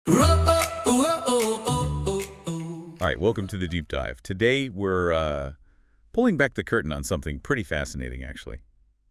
All right, welcome to the deep dive. Today we're pulling back the curtain on something pretty fascinating, actually.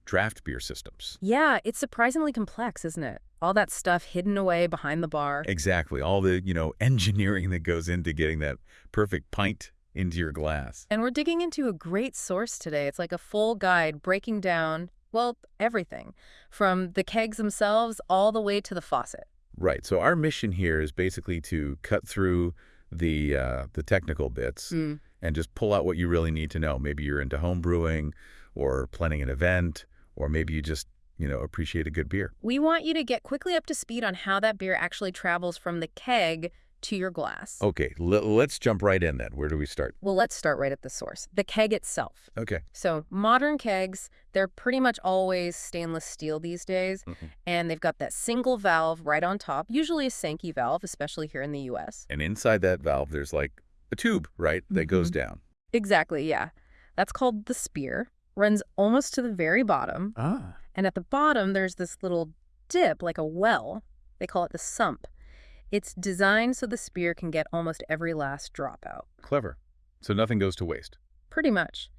Draft beer systems. Yeah, it's surprisingly complex, isn't it? All that stuff hidden away behind the bar. Exactly. All the, engineering that goes into getting that perfect pint into your glass. And we're digging into a great source today. It's like a full guide breaking down, well, everything. From the kegs themselves all the way to the faucet. Right. So our mission here is basically to cut through the technical bits and just pull out what you really need to know. Maybe you're into home brewing or planning an event, or maybe you just, appreciate a good beer. We want you to get quickly up to speed on how that beer actually travels from the keg to your glass. Okay, let's jump right in then. Where do we start? Well, let's start right at the source, the keg itself. Okay. So modern kegs, they're pretty much always stainless steel these days, and they've got that single valve right on top, usually a Sankey valve, especially here in the U.S. And inside that valve, there's like a tube, right, that goes down. Exactly, yeah. That's called the spear, runs almost to the very bottom. And at the bottom, there's this little dip, like a well. They call it the sump. It's designed so the spear can get almost every last drop out. Clever. So nothing goes to waste. Pretty much.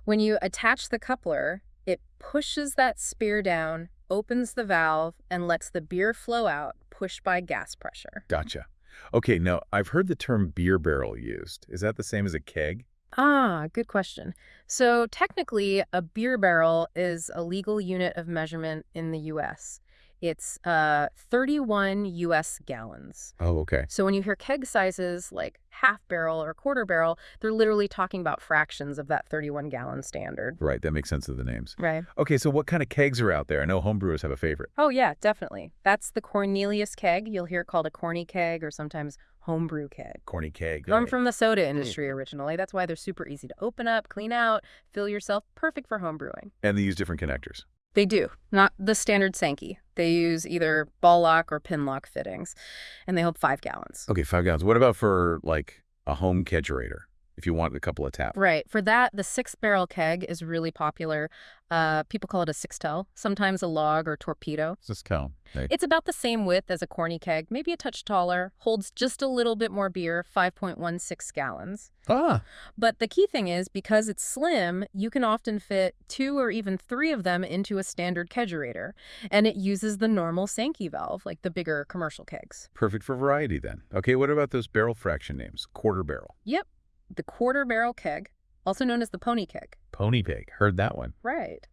When you attach the coupler, it pushes that spear down, opens the valve, and lets the beer flow out, pushed by gas pressure. Gotcha. Okay, now I've heard the term beer barrel used. Is that the same as a keg? Good question. So technically, a beer barrel is a legal unit of measurement in the U.S. It's 31 U.S. gallons. Oh, okay. So when you hear keg sizes like half barrel or quarter barrel, they're literally talking about fractions of that 31-gallon standard. Right, that makes sense of the names. Right. Okay, so what kind of kegs are out there? I know homebrewers have a favorite. Oh, yeah, definitely. That's the Cornelius keg. You'll hear it called a corny keg or sometimes homebrew keg. Corny keg. I'm from the soda industry originally. That's why they're super easy to open up, clean out, fill yourself. Perfect for homebrewing. And they use different connectors. They do. Not the standard Sankey. They use either ball lock or pin lock fittings, and they hold 5 gallons. Okay, 5 gallons. What about for, like, a home kegerator, if you want a couple of taps? Right. For that, the 6-barrel keg is really popular. People call it a 6-tel, sometimes a log or torpedo. 6-tel. Hey. It's about the same width as a corny keg, maybe a touch taller, holds just a little bit more beer, 5.16 gallons. But the key thing is, because it's slim, you can often fit 2 or even 3 of them into a standard kegerator, and it uses the normal Sankey valve, like the bigger commercial kegs. Perfect for variety, then. Okay, what about those barrel fraction names? Quarter barrel. Yep. The quarter barrel keg, also known as the pony keg. Pony pig. Heard that one. Right.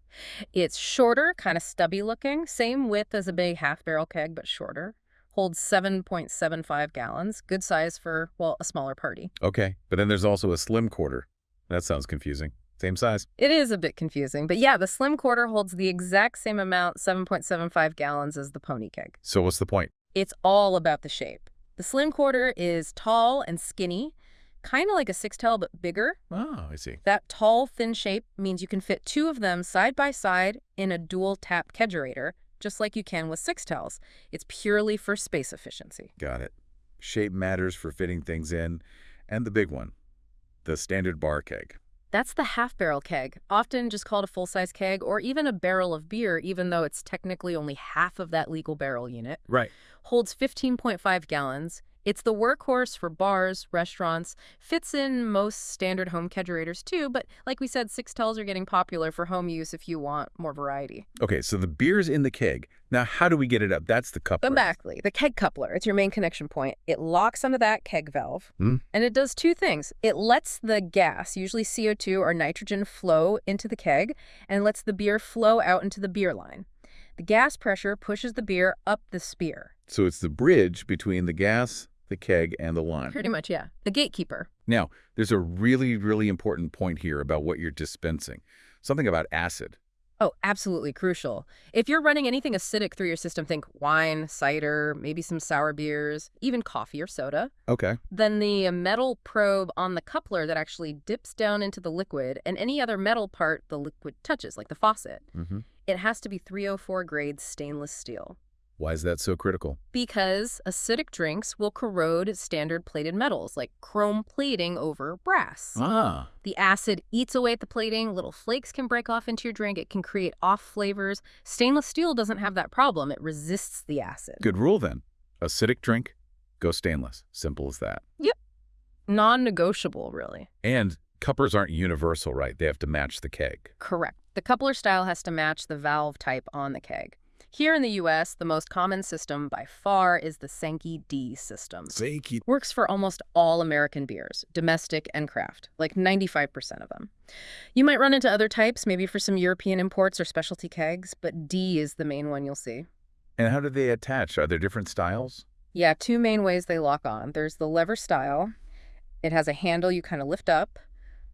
It's shorter, kind of stubby looking, same width as a big half-barrel keg, but shorter. Holds 7.75 gallons. Good size for, well, a smaller party. Okay, but then there's also a slim quarter. That sounds confusing. Same size. It is a bit confusing, but yeah, the slim quarter holds the exact same amount, 7.75 gallons, as the pony keg. So what's the point? It's all about the shape. The slim quarter is tall and skinny, kind of like a 6-tel, but bigger. Oh, I see. That tall, thin shape means you can fit 2 of them side by side in a dual-tap kegerator, just like you can with 6-tels. It's purely for space efficiency. Got it. Shape matters for fitting things in. And the big one, the standard bar keg. That's the half-barrel keg, often just called a full-size keg or even a barrel of beer, even though it's technically only half of that legal barrel unit. Right. Holds 15.5 gallons. It's the workhorse for bars, restaurants, fits in most standard home kegerators too, but like we said, 6-tels are getting popular for home use if you want more variety. Okay, so the beer's in the keg. Now, how do we get it up? That's the coupler. Exactly. The keg coupler. It's your main connection point. It locks onto that keg valve, and it does 2 things. It lets the gas, usually CO2 or nitrogen, flow into the keg, and lets the beer flow out into the beer line. The gas pressure pushes the beer up the spear. So it's the bridge between the gas, the keg, and the line. Pretty much, yeah. The gatekeeper. Now, there's a really, really important point here about what you're dispensing. Something about acid. Oh, absolutely crucial. If you're running anything acidic through your system, think wine, cider, maybe some sour beers, even coffee or soda. Okay. Then the metal probe on the coupler that actually dips down into the liquid and any other metal part the liquid touches, like the faucet. It has to be 304 grade stainless steel. Why is that so critical? Because acidic drinks will corrode standard plated metals, like chrome plating over brass. The acid eats away at the plating, little flakes can break off into your drink, it can create off flavors. Stainless steel doesn't have that problem, it resists the acid. Good rule then. Acidic drink, Go stainless. Simple as that. Yep. Non-negotiable, really. And couplers aren't universal, right? They have to match the keg. Correct. The coupler style has to match the valve type on the keg. Here in the U.S., the most common system by far is the Sankey D system. Sankey. Works for almost all American beers, domestic and craft, like 95% of them. You might run into other types, maybe for some European imports or specialty kegs, but D is the main one you'll see. And how do they attach? Are there different styles? Yeah, two main ways they lock on. There's the lever style. It has a handle you kind of lift up,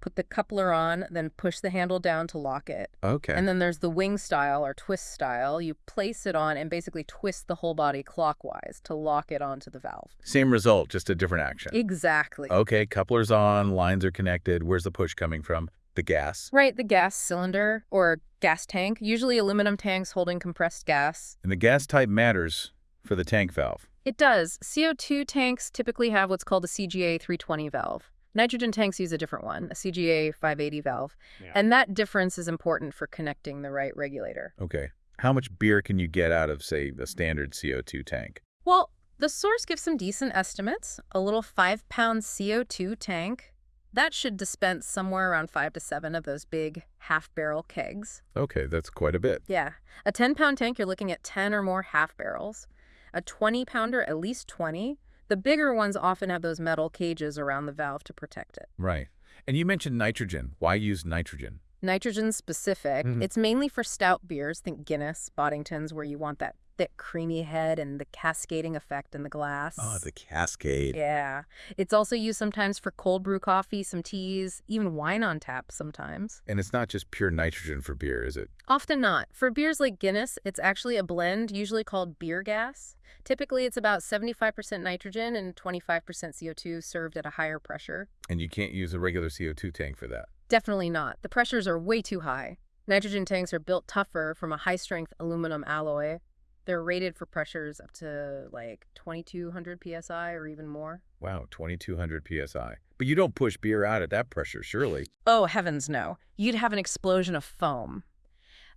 put the coupler on, then push the handle down to lock it. Okay. And then there's the wing style or twist style. You place it on and basically twist the whole body clockwise to lock it onto the valve. Same result, just a different action. Exactly. Okay, coupler's on, lines are connected. Where's the push coming from? The gas? Right, the gas cylinder or gas tank, usually aluminum tanks holding compressed gas. And the gas type matters for the tank valve. It does. CO2 tanks typically have what's called a CGA 320 valve. Nitrogen tanks use a different one, a CGA 580 valve. Yeah. And that difference is important for connecting the right regulator. Okay. How much beer can you get out of, say, a standard CO2 tank? Well, the source gives some decent estimates. A little 5-pound CO2 tank, that should dispense somewhere around 5 to 7 of those big half-barrel kegs. Okay, that's quite a bit. Yeah. A 10-pound tank, you're looking at 10 or more half-barrels. A 20-pounder, at least 20. The bigger ones often have those metal cages around the valve to protect it. Right. And you mentioned nitrogen. Why use nitrogen? Nitrogen specific. It's mainly for stout beers. Think Guinness, Boddington's, where you want that thick, creamy head and the cascading effect in the glass. Oh, the cascade. Yeah. It's also used sometimes for cold brew coffee, some teas, even wine on tap sometimes. And it's not just pure nitrogen for beer, is it? Often not. For beers like Guinness, it's actually a blend, usually called beer gas. Typically, it's about 75% nitrogen and 25% CO2 served at a higher pressure. And you can't use a regular CO2 tank for that? Definitely not. The pressures are way too high. Nitrogen tanks are built tougher from a high-strength aluminum alloy. They're rated for pressures up to like 2,200 psi or even more. Wow, 2,200 psi. But you don't push beer out at that pressure, surely. Oh, heavens no. You'd have an explosion of foam.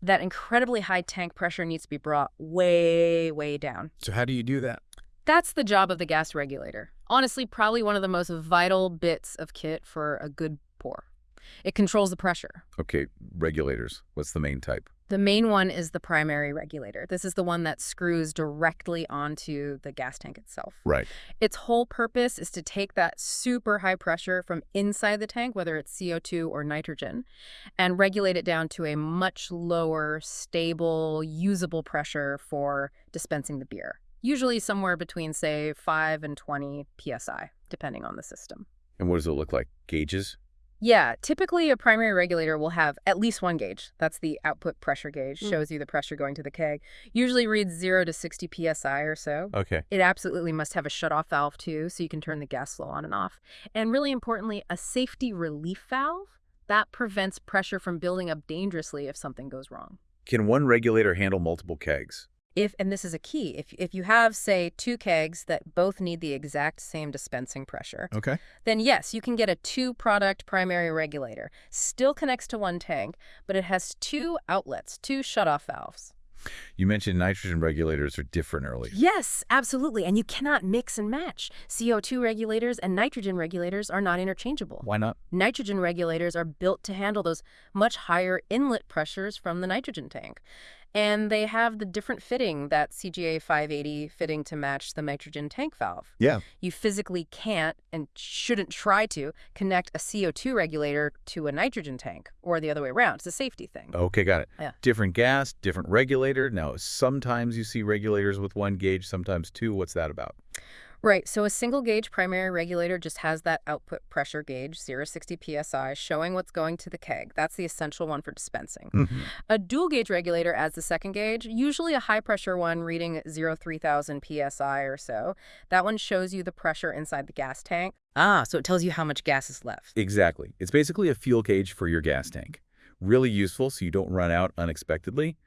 That incredibly high tank pressure needs to be brought way, way down. So how do you do that? That's the job of the gas regulator. Honestly, probably one of the most vital bits of kit for a good pour. It controls the pressure. Okay, regulators. What's the main type? The main one is the primary regulator. This is the one that screws directly onto the gas tank itself. Right. Its whole purpose is to take that super high pressure from inside the tank, whether it's CO2 or nitrogen, and regulate it down to a much lower, stable, usable pressure for dispensing the beer. Usually somewhere between, say, 5 and 20 psi, depending on the system. And what does it look like? Gauges? Yeah, typically a primary regulator will have at least one gauge. That's the output pressure gauge, shows you the pressure going to the keg. Usually reads 0 to 60 psi or so. Okay. It absolutely must have a shutoff valve too, so you can turn the gas flow on and off. And really importantly, a safety relief valve that prevents pressure from building up dangerously if something goes wrong. Can one regulator handle multiple kegs? And this is a key, if you have, say, 2 kegs that both need the exact same dispensing pressure, okay, then yes, you can get a 2-product primary regulator. Still connects to one tank, but it has 2 outlets, 2 shutoff valves. You mentioned nitrogen regulators are different earlier. Yes, absolutely, and you cannot mix and match. CO2 regulators and nitrogen regulators are not interchangeable. Why not? Nitrogen regulators are built to handle those much higher inlet pressures from the nitrogen tank. And they have the different fitting, that CGA 580 fitting to match the nitrogen tank valve. Yeah. You physically can't and shouldn't try to connect a CO2 regulator to a nitrogen tank or the other way around. It's a safety thing. Okay, got it. Yeah. Different gas, different regulator. Now, sometimes you see regulators with 1 gauge, sometimes 2. What's that about? Right, so a single gauge primary regulator just has that output pressure gauge, 0 to 60 psi, showing what's going to the keg. That's the essential one for dispensing. A dual gauge regulator adds the second gauge, usually a high pressure one reading 0 to 3,000 psi or so. That one shows you the pressure inside the gas tank. Ah, so it tells you how much gas is left. Exactly. It's basically a fuel gauge for your gas tank. Really useful so you don't run out unexpectedly,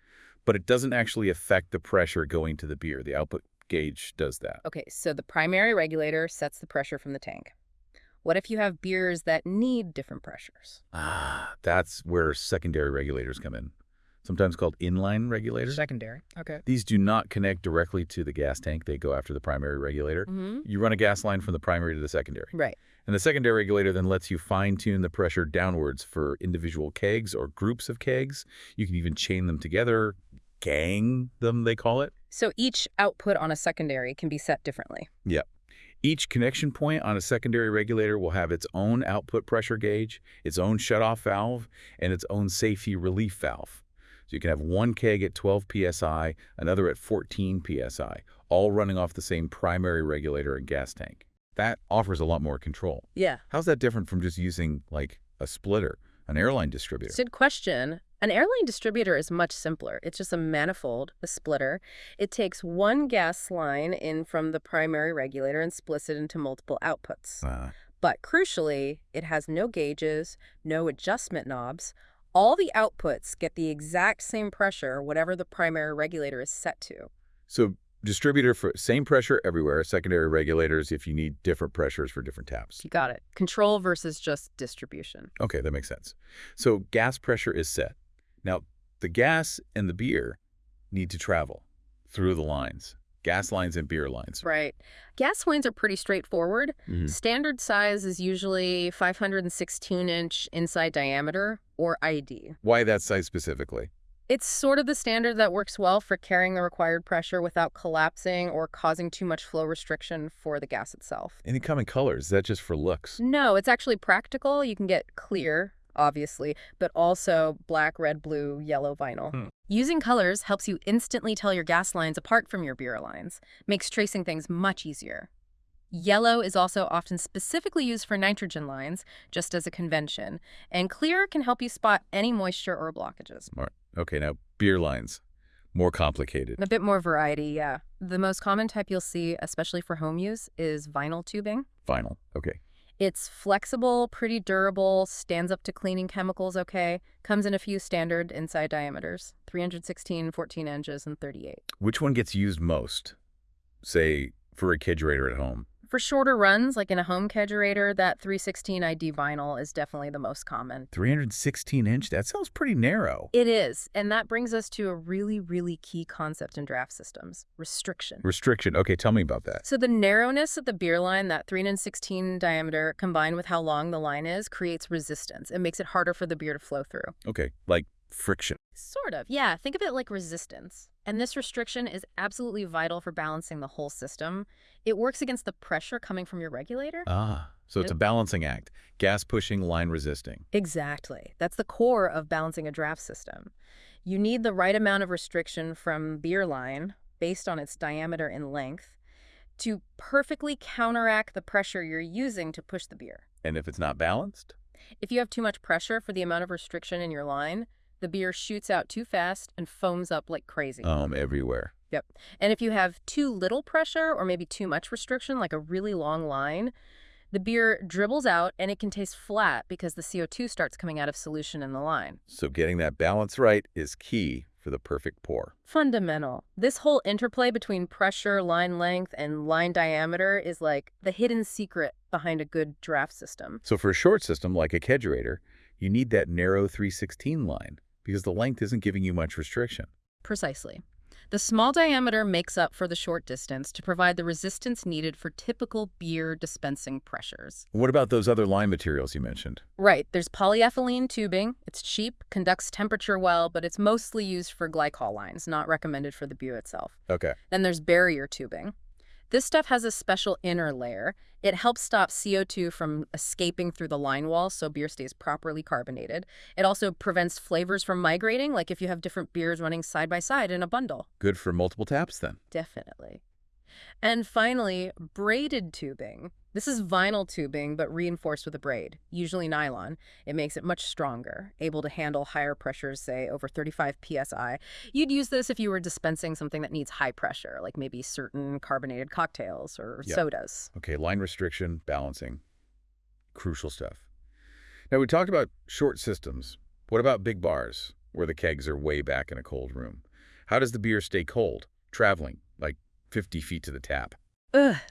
but it doesn't actually affect the pressure going to the beer. The output gauge does that. Okay, so the primary regulator sets the pressure from the tank. What if you have beers that need different pressures? Ah, that's where secondary regulators come in. sometimes called inline regulators. Secondary. Okay. These do not connect directly to the gas tank. They go after the primary regulator. You run a gas line from the primary to the secondary. Right. And the secondary regulator then lets you fine-tune the pressure downwards for individual kegs or groups of kegs. You can even chain them together, gang them, they call it. So each output on a secondary can be set differently. Yep. Each connection point on a secondary regulator will have its own output pressure gauge, its own shutoff valve, and its own safety relief valve. So you can have one keg at 12 psi, another at 14 psi, all running off the same primary regulator and gas tank. That offers a lot more control. Yeah. How's that different from just using, like, a splitter, an airline distributor? Good question. An airline distributor is much simpler. It's just a manifold, a splitter. It takes one gas line in from the primary regulator and splits it into multiple outputs. But crucially, it has no gauges, no adjustment knobs. All the outputs get the exact same pressure, whatever the primary regulator is set to. So distributor for same pressure everywhere, secondary regulators if you need different pressures for different taps. You got it. Control versus just distribution. Okay, that makes sense. So gas pressure is set. Now, the gas and the beer need to travel through the lines, gas lines and beer lines. Right. Gas lines are pretty straightforward. Standard size is usually 516-inch inside diameter, or ID. Why that size specifically? It's sort of the standard that works well for carrying the required pressure without collapsing or causing too much flow restriction for the gas itself. Any common colors? Is that just for looks? No, it's actually practical. You can get clear, obviously, but also black, red, blue, yellow vinyl. Using colors helps you instantly tell your gas lines apart from your beer lines, makes tracing things much easier. Yellow is also often specifically used for nitrogen lines, just as a convention, and clear can help you spot any moisture or blockages. Smart. Okay, now beer lines. More complicated. A bit more variety, yeah. The most common type you'll see, especially for home use, is vinyl tubing. Vinyl, okay. It's flexible, pretty durable, stands up to cleaning chemicals okay, comes in a few standard inside diameters, 316, 14 inches, and 38. Which one gets used most, say, for a kegerator at home? For shorter runs, like in a home kegerator, that 316 ID vinyl is definitely the most common. 316-inch? That sounds pretty narrow. It is, and that brings us to a really, really key concept in draft systems, restriction. Restriction. Okay, tell me about that. So the narrowness of the beer line, that 316 diameter, combined with how long the line is, creates resistance. It makes it harder for the beer to flow through. Okay, like friction. Sort of, yeah. Think of it like resistance. And this restriction is absolutely vital for balancing the whole system. It works against the pressure coming from your regulator. So it's a balancing act. Gas pushing, line resisting. Exactly. That's the core of balancing a draft system. You need the right amount of restriction from beer line, based on its diameter and length, to perfectly counteract the pressure you're using to push the beer. And if it's not balanced? If you have too much pressure for the amount of restriction in your line, the beer shoots out too fast and foams up like crazy. Everywhere. Yep. And if you have too little pressure or maybe too much restriction, like a really long line, the beer dribbles out and it can taste flat because the CO2 starts coming out of solution in the line. So getting that balance right is key for the perfect pour. Fundamental. This whole interplay between pressure, line length, and line diameter is like the hidden secret behind a good draft system. So for a short system like a kegerator, you need that narrow 316 line because the length isn't giving you much restriction. Precisely. The small diameter makes up for the short distance to provide the resistance needed for typical beer dispensing pressures. What about those other line materials you mentioned? Right. There's polyethylene tubing. It's cheap, conducts temperature well, but it's mostly used for glycol lines, not recommended for the beer itself. Okay. Then there's barrier tubing. This stuff has a special inner layer. It helps stop CO2 from escaping through the line wall so beer stays properly carbonated. It also prevents flavors from migrating, like if you have different beers running side by side in a bundle. Good for multiple taps then. Definitely. And finally, braided tubing. This is vinyl tubing, but reinforced with a braid, usually nylon. It makes it much stronger, able to handle higher pressures, say over 35 psi. You'd use this if you were dispensing something that needs high pressure, like maybe certain carbonated cocktails or sodas. Okay, line restriction, balancing, crucial stuff. Now, we talked about short systems. What about big bars, where the kegs are way back in a cold room? How does the beer stay cold, traveling, like 50 feet to the tap?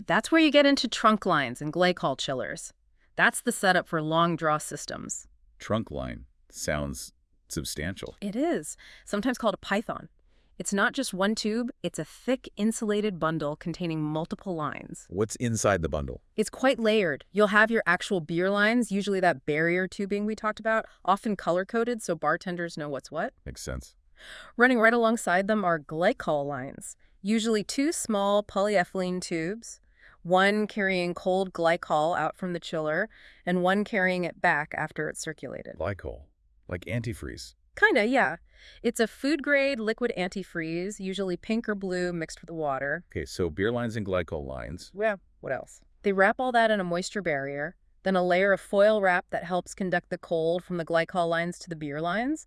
That's where you get into trunk lines and glycol chillers. That's the setup for long draw systems. Trunk line sounds substantial. It is, sometimes called a python. It's not just one tube, it's a thick, insulated bundle containing multiple lines. What's inside the bundle? It's quite layered. You'll have your actual beer lines, usually that barrier tubing we talked about, often color-coded so bartenders know what's what. Makes sense. Running right alongside them are glycol lines, usually two small polyethylene tubes, one carrying cold glycol out from the chiller, and one carrying it back after it's circulated. Glycol, like antifreeze. Kinda, yeah. It's a food-grade liquid antifreeze, usually pink or blue mixed with water. Okay, so beer lines and glycol lines. Yeah, what else? They wrap all that in a moisture barrier, then a layer of foil wrap that helps conduct the cold from the glycol lines to the beer lines.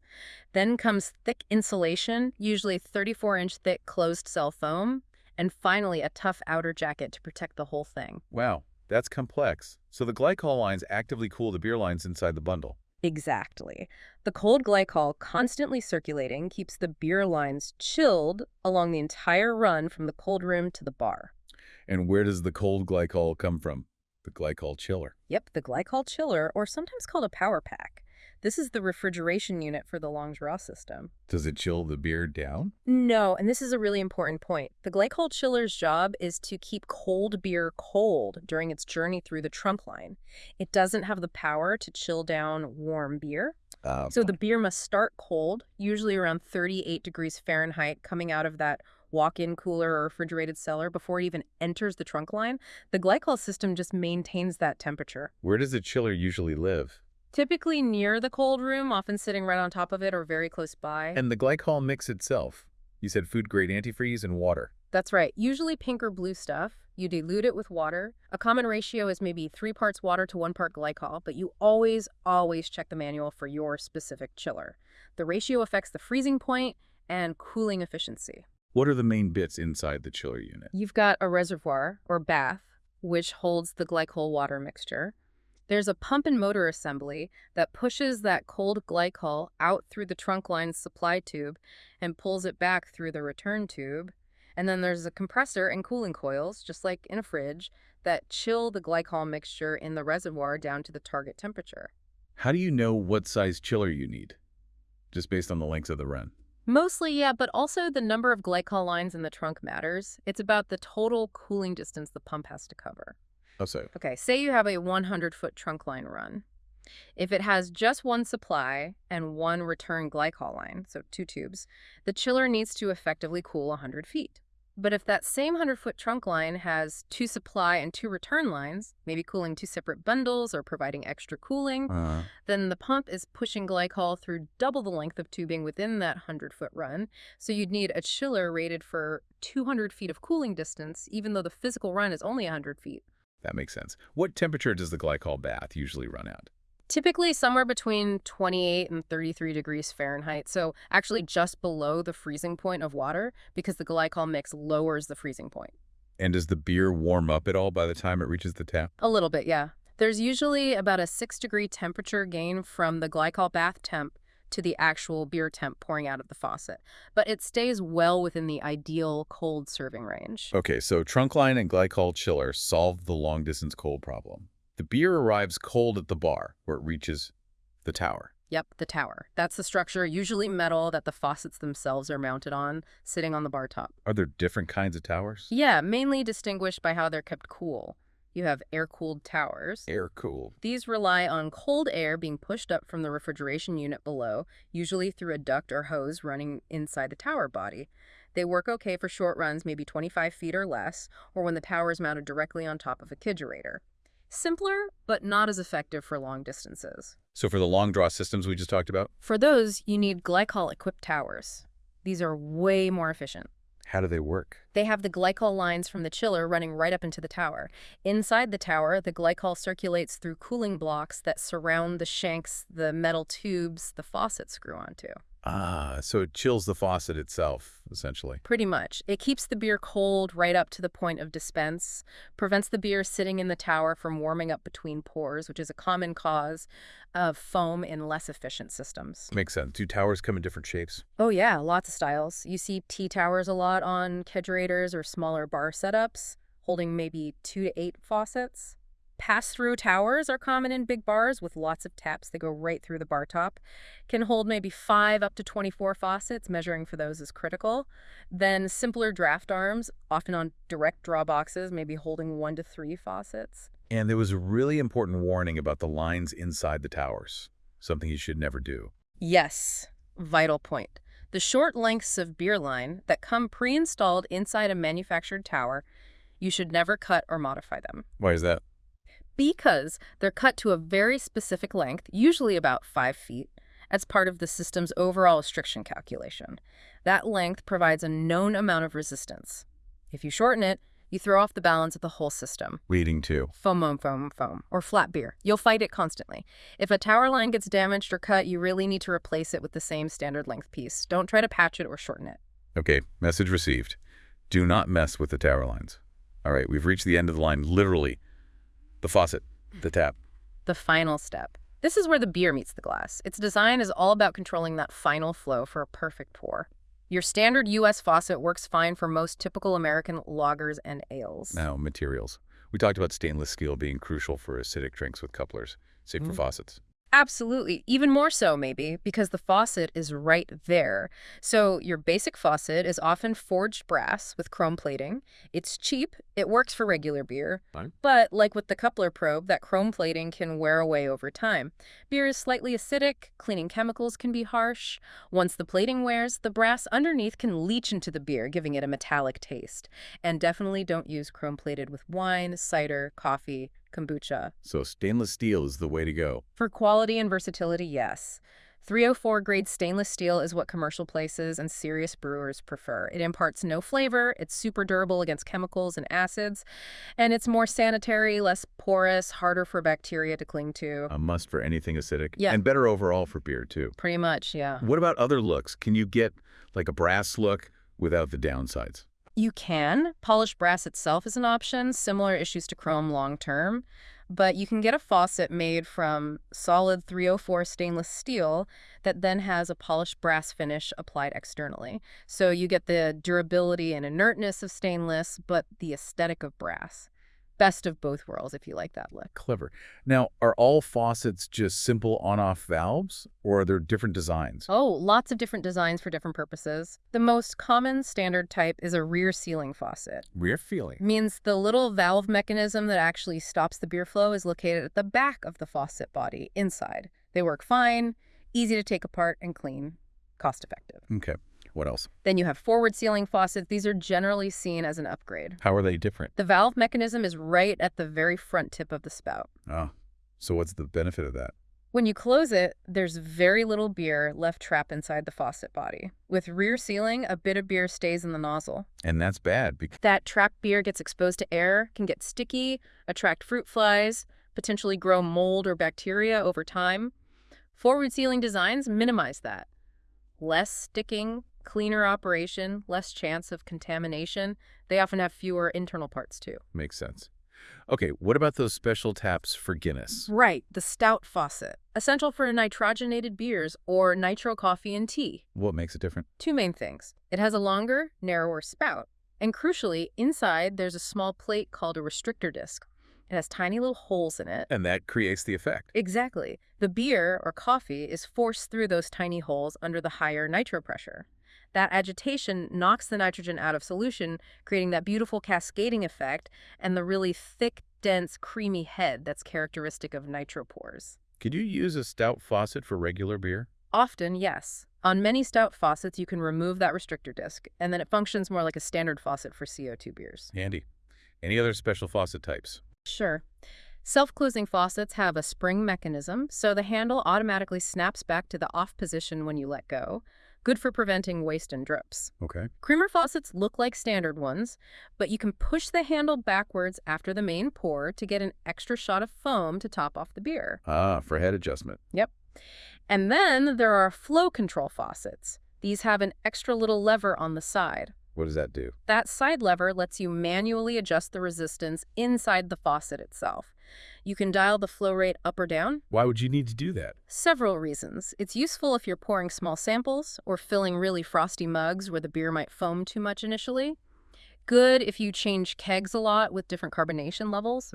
Then comes thick insulation, usually 34-inch thick closed cell foam, and finally a tough outer jacket to protect the whole thing. Wow, that's complex. So the glycol lines actively cool the beer lines inside the bundle. Exactly. The cold glycol constantly circulating keeps the beer lines chilled along the entire run from the cold room to the bar. And where does the cold glycol come from? The glycol chiller. Yep, the glycol chiller, or sometimes called a power pack. This is the refrigeration unit for the long draw system. Does it chill the beer down? No, and this is a really important point. The glycol chiller's job is to keep cold beer cold during its journey through the trunk line. It doesn't have the power to chill down warm beer. So the beer must start cold, usually around 38 degrees Fahrenheit, coming out of that walk-in cooler or refrigerated cellar before it even enters the trunk line. The glycol system just maintains that temperature. Where does the chiller usually live? Typically near the cold room, often sitting right on top of it or very close by. And the glycol mix itself? You said food-grade antifreeze and water. That's right. Usually pink or blue stuff. You dilute it with water. A common ratio is maybe 3 parts water to 1 part glycol, but you always check the manual for your specific chiller. The ratio affects the freezing point and cooling efficiency. What are the main bits inside the chiller unit? You've got a reservoir, or bath, which holds the glycol water mixture. There's a pump and motor assembly that pushes that cold glycol out through the trunk line's supply tube and pulls it back through the return tube. And then there's a compressor and cooling coils, just like in a fridge, that chill the glycol mixture in the reservoir down to the target temperature. How do you know what size chiller you need? Just based on the length of the run? Mostly, yeah, but also the number of glycol lines in the trunk matters. It's about the total cooling distance the pump has to cover. Oh, so. Okay, say you have a 100-foot trunk line run. If it has just one supply and one return glycol line, so 2 tubes, the chiller needs to effectively cool 100 feet. But if that same 100-foot trunk line has 2 supply and 2 return lines, maybe cooling 2 separate bundles or providing extra cooling, then the pump is pushing glycol through double the length of tubing within that 100-foot run. So you'd need a chiller rated for 200 feet of cooling distance, even though the physical run is only 100 feet. That makes sense. What temperature does the glycol bath usually run at? Typically somewhere between 28 and 33 degrees Fahrenheit, so actually just below the freezing point of water because the glycol mix lowers the freezing point. And does the beer warm up at all by the time it reaches the tap? A little bit, yeah. There's usually about a 6-degree temperature gain from the glycol bath temp to the actual beer temp pouring out of the faucet, but it stays well within the ideal cold serving range. Okay, so trunk line and glycol chiller solve the long-distance cold problem. The beer arrives cold at the bar, where it reaches the tower. Yep, the tower. That's the structure, usually metal, that the faucets themselves are mounted on, sitting on the bar top. Are there different kinds of towers? Yeah, mainly distinguished by how they're kept cool. You have air-cooled towers. Air-cooled. These rely on cold air being pushed up from the refrigeration unit below, usually through a duct or hose running inside the tower body. They work okay for short runs, maybe 25 feet or less, or when the tower is mounted directly on top of a refrigerator. Simpler, but not as effective for long distances. So for the long draw systems we just talked about? For those, you need glycol-equipped towers. These are way more efficient. How do they work? They have the glycol lines from the chiller running right up into the tower. Inside the tower, the glycol circulates through cooling blocks that surround the shanks, the metal tubes the faucets screw onto. Ah, so it chills the faucet itself, essentially. Pretty much. It keeps the beer cold right up to the point of dispense, prevents the beer sitting in the tower from warming up between pours, which is a common cause of foam in less efficient systems. Makes sense. Do towers come in different shapes? Oh yeah, lots of styles. You see T-towers a lot on refrigerators or smaller bar setups, holding maybe 2 to 8 faucets. Pass-through towers are common in big bars with lots of taps. They go right through the bar top. Can hold maybe 5 up to 24 faucets. Measuring for those is critical. Then simpler draft arms, often on direct draw boxes, maybe holding 1 to 3 faucets. And there was a really important warning about the lines inside the towers, something you should never do. Yes, vital point. The short lengths of beer line that come pre-installed inside a manufactured tower, you should never cut or modify them. Why is that? Because they're cut to a very specific length, usually about 5 feet, as part of the system's overall restriction calculation. That length provides a known amount of resistance. If you shorten it, you throw off the balance of the whole system. Leading to Foam, or flat beer. You'll fight it constantly. If a tower line gets damaged or cut, you really need to replace it with the same standard length piece. Don't try to patch it or shorten it. Okay, message received. Do not mess with the tower lines. All right, we've reached the end of the line, literally. The faucet, the tap. The final step. This is where the beer meets the glass. Its design is all about controlling that final flow for a perfect pour. Your standard U.S. faucet works fine for most typical American lagers and ales. Now, materials. We talked about stainless steel being crucial for acidic drinks with couplers, safe for faucets. Absolutely. Even more so, maybe, because the faucet is right there. So your basic faucet is often forged brass with chrome plating. It's cheap. It works for regular beer. Fine. But like with the coupler probe, that chrome plating can wear away over time. Beer is slightly acidic. Cleaning chemicals can be harsh. Once the plating wears, the brass underneath can leach into the beer, giving it a metallic taste. And definitely don't use chrome plated with wine, cider, coffee, kombucha. So stainless steel is the way to go. For quality and versatility, yes. 304 grade stainless steel is what commercial places and serious brewers prefer. It imparts no flavor, it's super durable against chemicals and acids, and it's more sanitary, less porous, harder for bacteria to cling to. A must for anything acidic. Yeah. And better overall for beer, too. Pretty much, yeah. What about other looks? Can you get like a brass look without the downsides? You can. Polished brass itself is an option, similar issues to chrome long term. But you can get a faucet made from solid 304 stainless steel that then has a polished brass finish applied externally. So you get the durability and inertness of stainless, but the aesthetic of brass. Best of both worlds, if you like that look. Clever. Now, are all faucets just simple on-off valves, or are there different designs? Oh, lots of different designs for different purposes. The most common standard type is a rear sealing faucet. Rear sealing? Means the little valve mechanism that actually stops the beer flow is located at the back of the faucet body, inside. They work fine, easy to take apart and clean, cost-effective. Okay. What else? Then you have forward sealing faucets. These are generally seen as an upgrade. How are they different? The valve mechanism is right at the very front tip of the spout. Oh, so what's the benefit of that? When you close it, there's very little beer left trapped inside the faucet body. With rear sealing, a bit of beer stays in the nozzle. And that's bad because That trapped beer gets exposed to air, can get sticky, attract fruit flies, potentially grow mold or bacteria over time. Forward sealing designs minimize that. Less sticking, cleaner operation, less chance of contamination. They often have fewer internal parts, too. makes sense. Okay, what about those special taps for Guinness? Right, the stout faucet. Essential for nitrogenated beers or nitro coffee and tea. What makes it different? 2 main things. It has a longer, narrower spout. And crucially, inside there's a small plate called a restrictor disc. It has tiny little holes in it. And that creates the effect. Exactly. The beer or coffee is forced through those tiny holes under the higher nitro pressure. That agitation knocks the nitrogen out of solution, creating that beautiful cascading effect and the really thick, dense, creamy head that's characteristic of nitro pours. Could you use a stout faucet for regular beer? Often, yes. On many stout faucets, you can remove that restrictor disc, and then it functions more like a standard faucet for CO2 beers. Handy. Any other special faucet types? Sure. Self-closing faucets have a spring mechanism, so the handle automatically snaps back to the off position when you let go. Good for preventing waste and drips. Okay. Creamer faucets look like standard ones, but you can push the handle backwards after the main pour to get an extra shot of foam to top off the beer. Ah, for head adjustment. Yep. And then there are flow control faucets. These have an extra little lever on the side. What does that do? That side lever lets you manually adjust the resistance inside the faucet itself. You can dial the flow rate up or down. Why would you need to do that? Several reasons. It's useful if you're pouring small samples or filling really frosty mugs where the beer might foam too much initially. good if you change kegs a lot with different carbonation levels.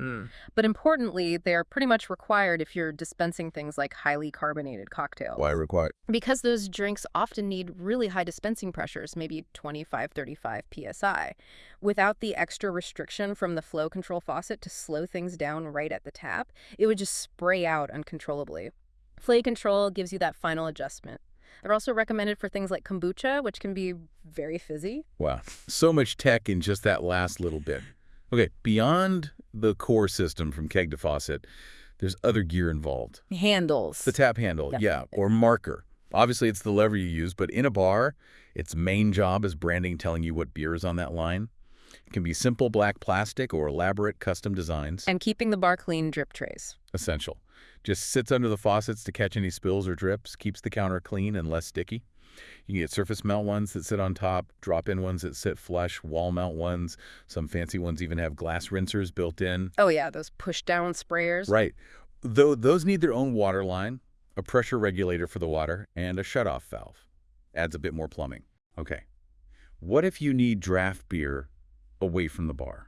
But importantly, they're pretty much required if you're dispensing things like highly carbonated cocktails. Why required? Because those drinks often need really high dispensing pressures, maybe 25, 35 psi. Without the extra restriction from the flow control faucet to slow things down right at the tap, it would just spray out uncontrollably. Flay control gives you that final adjustment. They're also recommended for things like kombucha, which can be very fizzy. Wow. So much tech in just that last little bit. Okay, beyond the core system from keg to faucet, there's other gear involved. Handles. The tap handle, yeah, or marker. Obviously, it's the lever you use, but in a bar, its main job is branding, telling you what beer is on that line. It can be simple black plastic or elaborate custom designs. And keeping the bar clean drip trays. Essential. Just sits under the faucets to catch any spills or drips, keeps the counter clean and less sticky. You can get surface mount ones that sit on top, drop-in ones that sit flush, wall mount ones. Some fancy ones even have glass rinsers built in. Oh yeah, those push-down sprayers. Right. Though those need their own water line, a pressure regulator for the water, and a shutoff valve. Adds a bit more plumbing. Okay. What if you need draft beer away from the bar?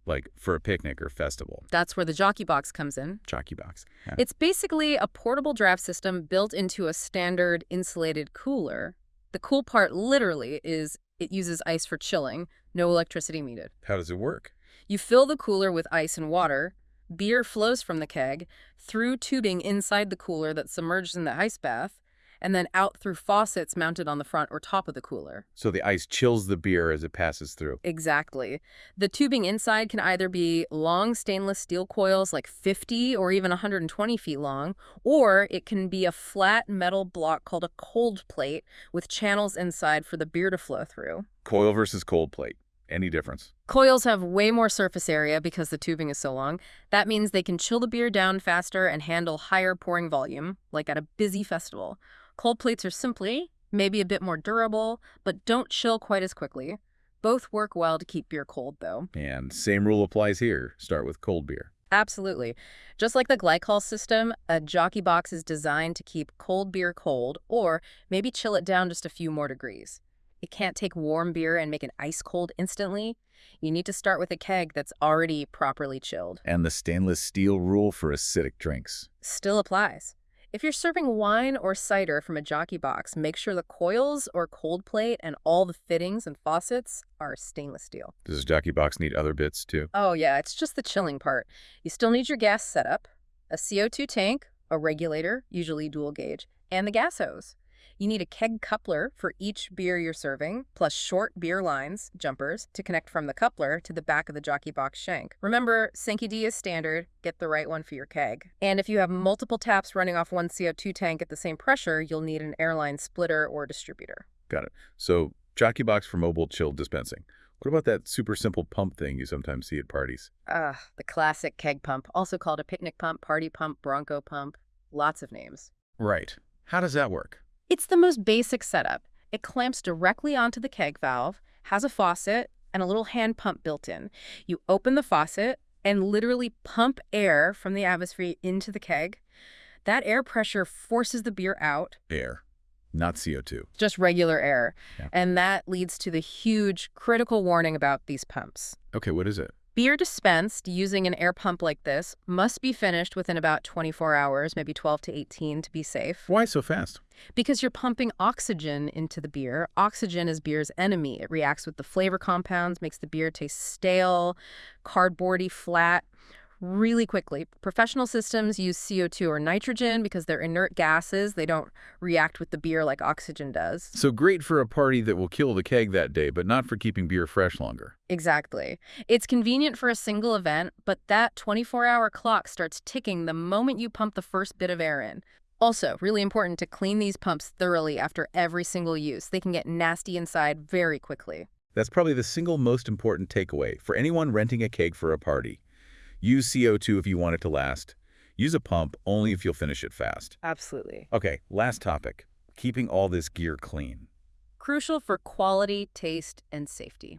Like for a picnic or festival. That's where the jockey box comes in. Jockey box. Yeah. It's basically a portable draft system built into a standard insulated cooler. The cool part literally is it uses ice for chilling, no electricity needed. How does it work? You fill the cooler with ice and water. Beer flows from the keg through tubing inside the cooler that's submerged in the ice bath, and then out through faucets mounted on the front or top of the cooler. So the ice chills the beer as it passes through. Exactly. The tubing inside can either be long stainless steel coils like 50 or even 120 feet long, or it can be a flat metal block called a cold plate with channels inside for the beer to flow through. Coil versus cold plate. Any difference? Coils have way more surface area because the tubing is so long. That means they can chill the beer down faster and handle higher pouring volume, like at a busy festival. Cold plates are simply, maybe a bit more durable, but don't chill quite as quickly. Both work well to keep beer cold, though. And same rule applies here. Start with cold beer. Absolutely. Just like the glycol system, a jockey box is designed to keep cold beer cold, or maybe chill it down just a few more degrees. It can't take warm beer and make it ice cold instantly. You need to start with a keg that's already properly chilled. And the stainless steel rule for acidic drinks Still applies. If you're serving wine or cider from a jockey box, make sure the coils or cold plate and all the fittings and faucets are stainless steel. Does a jockey box need other bits too? Oh yeah, it's just the chilling part. You still need your gas setup, a CO2 tank, a regulator, usually dual gauge, and the gas hose. You need a keg coupler for each beer you're serving, plus short beer lines, jumpers, to connect from the coupler to the back of the jockey box shank. Remember, Sankey D is standard. Get the right one for your keg. And if you have multiple taps running off one CO2 tank at the same pressure, you'll need an airline splitter or distributor. Got it. So, jockey box for mobile chilled dispensing. What about that super simple pump thing you sometimes see at parties? The classic keg pump, also called a picnic pump, party pump, bronco pump. Lots of names. Right. How does that work? It's the most basic setup. It clamps directly onto the keg valve, has a faucet, and a little hand pump built in. You open the faucet and literally pump air from the atmosphere into the keg. That air pressure forces the beer out. Air, not CO2. Just regular air. Yeah. And that leads to the huge critical warning about these pumps. Okay, what is it? Beer dispensed using an air pump like this must be finished within about 24 hours, maybe 12 to 18 to be safe. Why so fast? Because you're pumping oxygen into the beer. Oxygen is beer's enemy. It reacts with the flavor compounds, makes the beer taste stale, cardboardy, flat, really quickly. Professional systems use CO2 or nitrogen because they're inert gases. They don't react with the beer like oxygen does. So great for a party that will kill the keg that day, but not for keeping beer fresh longer. Exactly. It's convenient for a single event, but that 24-hour clock starts ticking the moment you pump the first bit of air in. Also, really important to clean these pumps thoroughly after every single use. They can get nasty inside very quickly. That's probably the single most important takeaway for anyone renting a keg for a party. Use CO2 if you want it to last. Use a pump only if you'll finish it fast. Absolutely. Okay, last topic. Keeping all this gear clean. Crucial for quality, taste, and safety.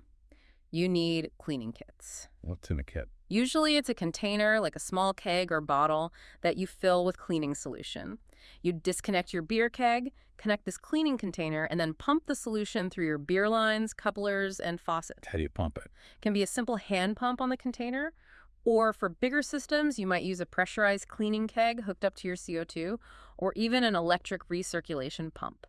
You need cleaning kits. What's in a kit? Usually it's a container, like a small keg or bottle, that you fill with cleaning solution. You disconnect your beer keg, connect this cleaning container, and then pump the solution through your beer lines, couplers, and faucets. How do you pump it? It can be a simple hand pump on the container, or for bigger systems, you might use a pressurized cleaning keg hooked up to your CO2, or even an electric recirculation pump.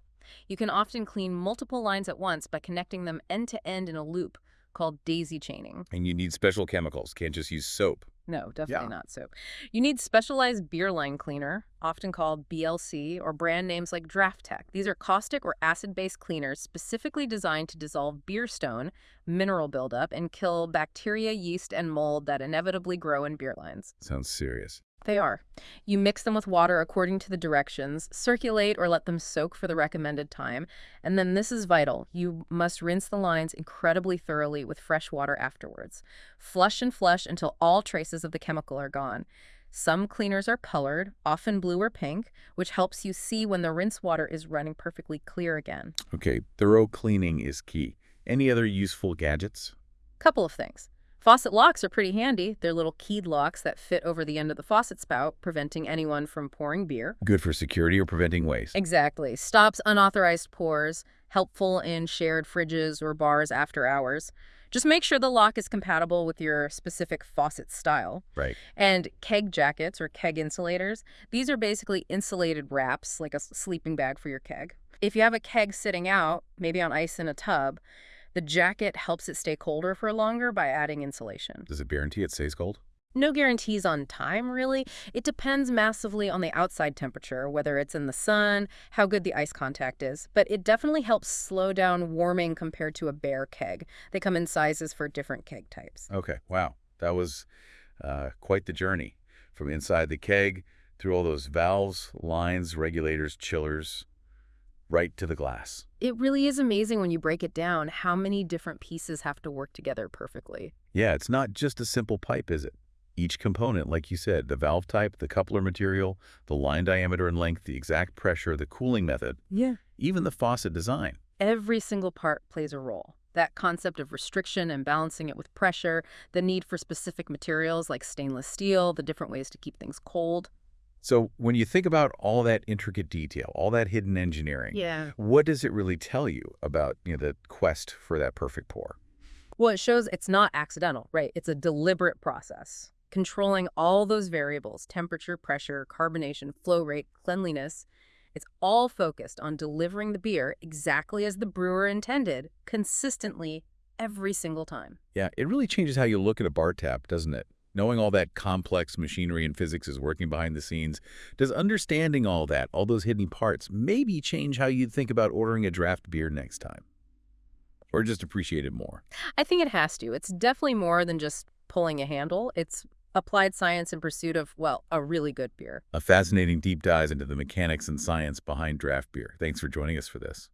You can often clean multiple lines at once by connecting them end to end in a loop called daisy chaining. And you need special chemicals. Can't just use soap. No, definitely not soap. You need specialized beer line cleaner, often called BLC, or brand names like Draft Tech. These are caustic or acid-based cleaners specifically designed to dissolve beer stone, mineral buildup, and kill bacteria, yeast, and mold that inevitably grow in beer lines. Sounds serious. They are. You mix them with water according to the directions, circulate or let them soak for the recommended time, and then this is vital. You must rinse the lines incredibly thoroughly with fresh water afterwards. Flush and flush until all traces of the chemical are gone. Some cleaners are colored, often blue or pink, which helps you see when the rinse water is running perfectly clear again. Okay, thorough cleaning is key. Any other useful gadgets? Couple of things. Faucet locks are pretty handy. They're little keyed locks that fit over the end of the faucet spout, preventing anyone from pouring beer. Good for security or preventing waste. Exactly. Stops unauthorized pours, helpful in shared fridges or bars after hours. Just make sure the lock is compatible with your specific faucet style. Right. And keg jackets or keg insulators, these are basically insulated wraps, like a sleeping bag for your keg. If you have a keg sitting out, maybe on ice in a tub, the jacket helps it stay colder for longer by adding insulation. Does it guarantee it stays cold? No guarantees on time, really. It depends massively on the outside temperature, whether it's in the sun, how good the ice contact is. But it definitely helps slow down warming compared to a bare keg. They come in sizes for different keg types. Okay, wow. That was quite the journey. From inside the keg, through all those valves, lines, regulators, chillers, right to the glass. It really is amazing when you break it down how many different pieces have to work together perfectly. Yeah, it's not just a simple pipe, is it? Each component, like you said, the valve type, the coupler material, the line diameter and length, the exact pressure, the cooling method, even the faucet design. Every single part plays a role. That concept of restriction and balancing it with pressure, the need for specific materials like stainless steel, the different ways to keep things cold. So when you think about all that intricate detail, all that hidden engineering, what does it really tell you about, the quest for that perfect pour? Well, it shows it's not accidental, right? It's a deliberate process. Controlling all those variables, temperature, pressure, carbonation, flow rate, cleanliness, it's all focused on delivering the beer exactly as the brewer intended, consistently, every single time. Yeah, it really changes how you look at a bar tap, doesn't it? Knowing all that complex machinery and physics is working behind the scenes, does understanding all that, all those hidden parts, maybe change how you think about ordering a draft beer next time? Or just appreciate it more? I think it has to. It's definitely more than just pulling a handle. It's applied science in pursuit of, well, a really good beer. A fascinating deep dive into the mechanics and science behind draft beer. Thanks for joining us for this.